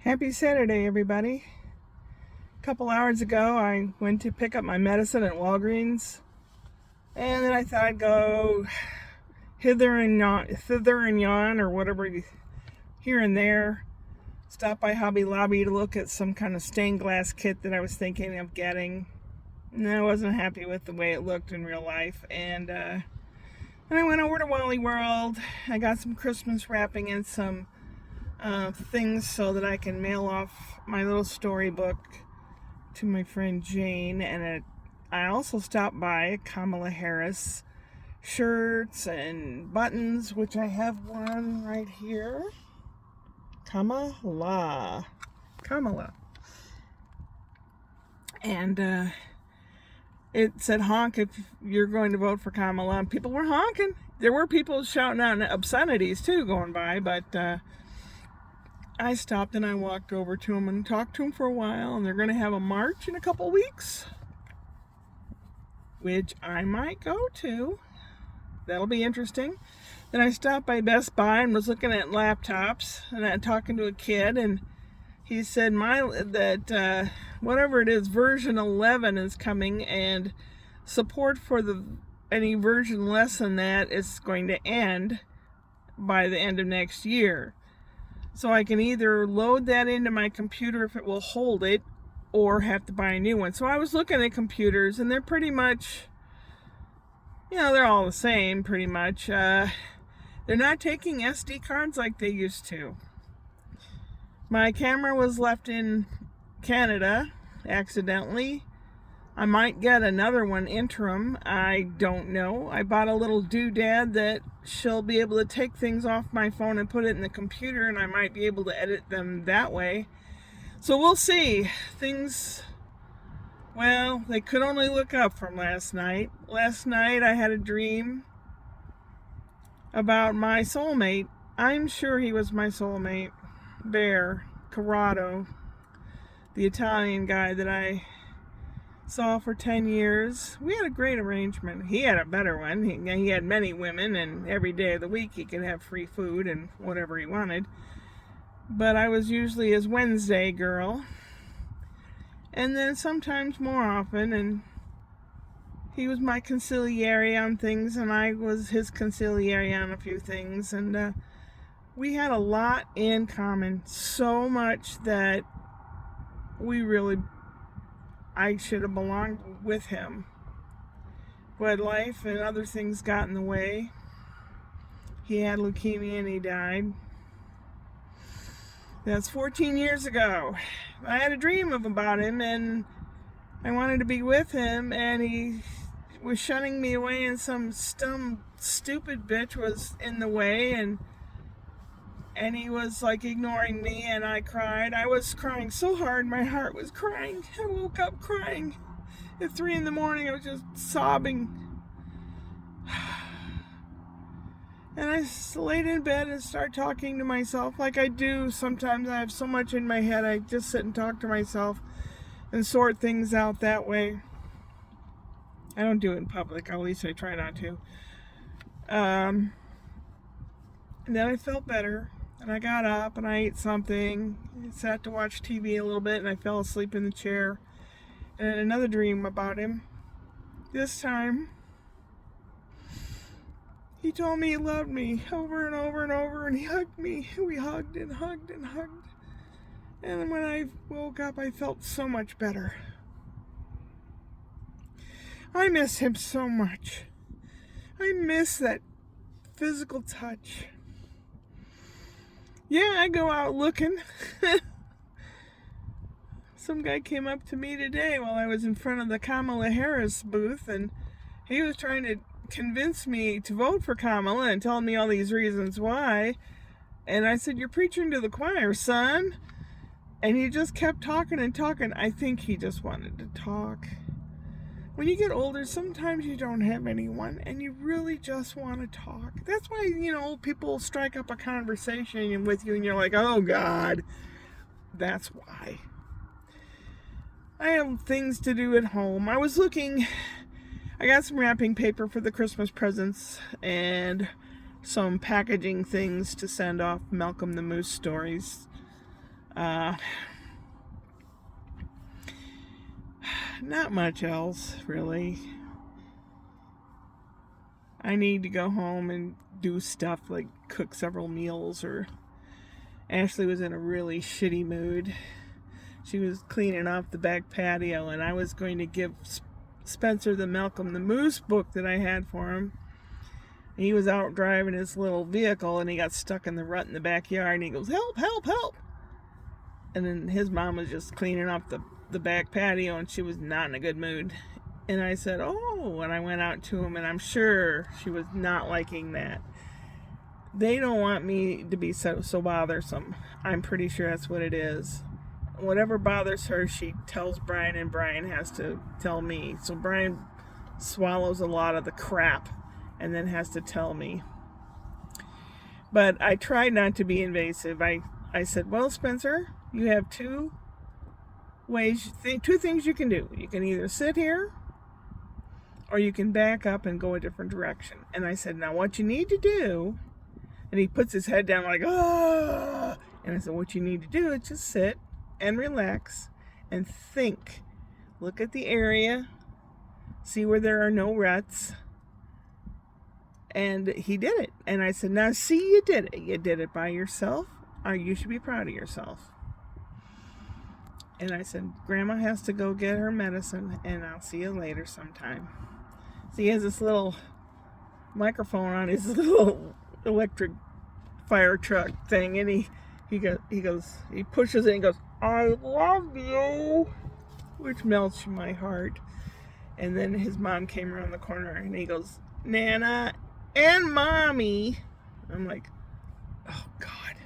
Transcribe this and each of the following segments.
Happy Saturday, everybody. A couple hours ago, I went to pick up my medicine at Walgreens, and then I thought I'd go thither and yon, or whatever, here and there. Stop by Hobby Lobby to look at some kind of stained glass kit that I was thinking of getting. And I wasn't happy with the way it looked in real life, and then I went over to Wally World. I got some Christmas wrapping and some things so that I can mail off my little storybook to my friend Jane. And I also stopped by Kamala Harris shirts and buttons, which I have one right here. Kamala. And it said honk if you're going to vote for Kamala. And people were honking. There were people shouting out obscenities too going by, but I stopped and I walked over to them and talked to them for a while, and they're going to have a march in a couple weeks, which I might go to. That'll be interesting. Then I stopped by Best Buy and was looking at laptops, and I'm talking to a kid, and he said that whatever it is, version 11 is coming, and support for any version less than that is going to end by the end of next year. So I can either load that into my computer if it will hold it, or have to buy a new one. So I was looking at computers, and they're pretty much, they're all the same pretty much. They're not taking SD cards like they used to. My camera was left in Canada accidentally. I might get another one interim. I don't know. I bought a little doodad that she'll be able to take things off my phone and put it in the computer, and I might be able to edit them that way. So we'll see. Things, well, they could only look up from last night. Last night I had a dream about my soulmate. I'm sure he was my soulmate. Bear Corrado, the Italian guy that I saw for 10 years. We had a great arrangement. He had a better one. He had many women, and every day of the week he could have free food and whatever he wanted. But I was usually his Wednesday girl. And then sometimes more often, and he was my consigliere on things, and I was his consigliere on a few things. And we had a lot in common. So much that I should have belonged with him. But life and other things got in the way. He had leukemia and he died. That's 14 years ago. I had a dream about him, and I wanted to be with him, and he was shunning me away, and some stupid bitch was in the way, and he was like ignoring me, and I cried. I was crying so hard, my heart was crying. I woke up crying. At 3 a.m, I was just sobbing. And I laid in bed and started talking to myself like I do sometimes. I have so much in my head, I just sit and talk to myself and sort things out that way. I don't do it in public, at least I try not to. And then I felt better. And I got up and I ate something, sat to watch TV a little bit, and I fell asleep in the chair. And I had another dream about him. This time, he told me he loved me over and over and over, and he hugged me. We hugged and hugged and hugged. And when I woke up, I felt so much better. I miss him so much. I miss that physical touch. Yeah, I go out looking. Some guy came up to me today while I was in front of the Kamala Harris booth, and he was trying to convince me to vote for Kamala and telling me all these reasons why. And I said, "You're preaching to the choir, son." And he just kept talking and talking. I think he just wanted to talk. When you get older, sometimes you don't have anyone, and you really just want to talk. That's why, people strike up a conversation with you, and you're like, oh, God. That's why. I have things to do at home. I got some wrapping paper for the Christmas presents, and some packaging things to send off Malcolm the Moose stories. Uh, not much else, really. I need to go home and do stuff like cook several meals, or Ashley was in a really shitty mood. She was cleaning off the back patio, and I was going to give Spencer the Malcolm the Moose book that I had for him. He was out driving his little vehicle, and he got stuck in the rut in the backyard, and he goes, "Help, help, help." And then his mom was just cleaning off the back patio, and she was not in a good mood. And I said, "Oh," and I went out to him, and I'm sure she was not liking that. They don't want me to be so bothersome. I'm pretty sure that's what it is. Whatever bothers her, she tells Brian, and Brian has to tell me. So Brian swallows a lot of the crap and then has to tell me. But I tried not to be invasive. I said, "Well, Spencer, you have two things you can do. You can either sit here or you can back up and go a different direction." And I said, "Now what you need to do," and he puts his head down like, "Ah," and I said, "What you need to do is just sit and relax and think. Look at the area, see where there are no ruts." And he did it. And I said, "Now see, you did it. You did it by yourself. You should be proud of yourself." And I said, "Grandma has to go get her medicine, and I'll see you later sometime." So he has this little microphone on his little electric fire truck thing, and he pushes it and goes, "I love you," which melts my heart. And then his mom came around the corner, and he goes, "Nana and Mommy." I'm like, oh God,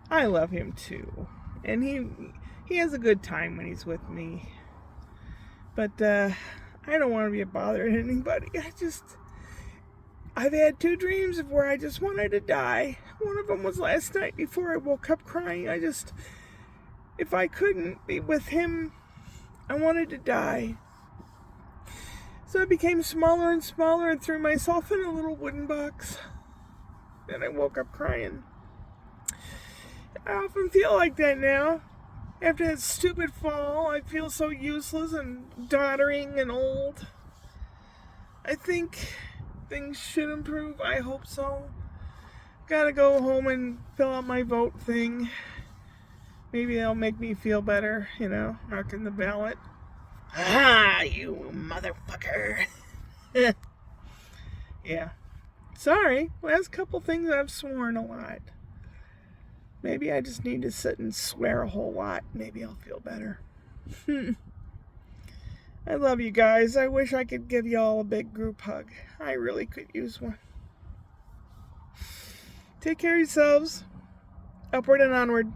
I love him too, and he has a good time when he's with me. But I don't want to be a bother to anybody. I've had 2 dreams of where I just wanted to die. One of them was last night before I woke up crying. If I couldn't be with him, I wanted to die. So I became smaller and smaller and threw myself in a little wooden box. And I woke up crying. I often feel like that now. After that stupid fall, I feel so useless and doddering and old. I think things should improve. I hope so. Gotta go home and fill out my vote thing. Maybe that'll make me feel better, marking the ballot. Ah, you motherfucker. Yeah. Sorry. Last couple things I've sworn a lot. Maybe I just need to sit and swear a whole lot. Maybe I'll feel better. I love you guys. I wish I could give you all a big group hug. I really could use one. Take care of yourselves. Upward and onward.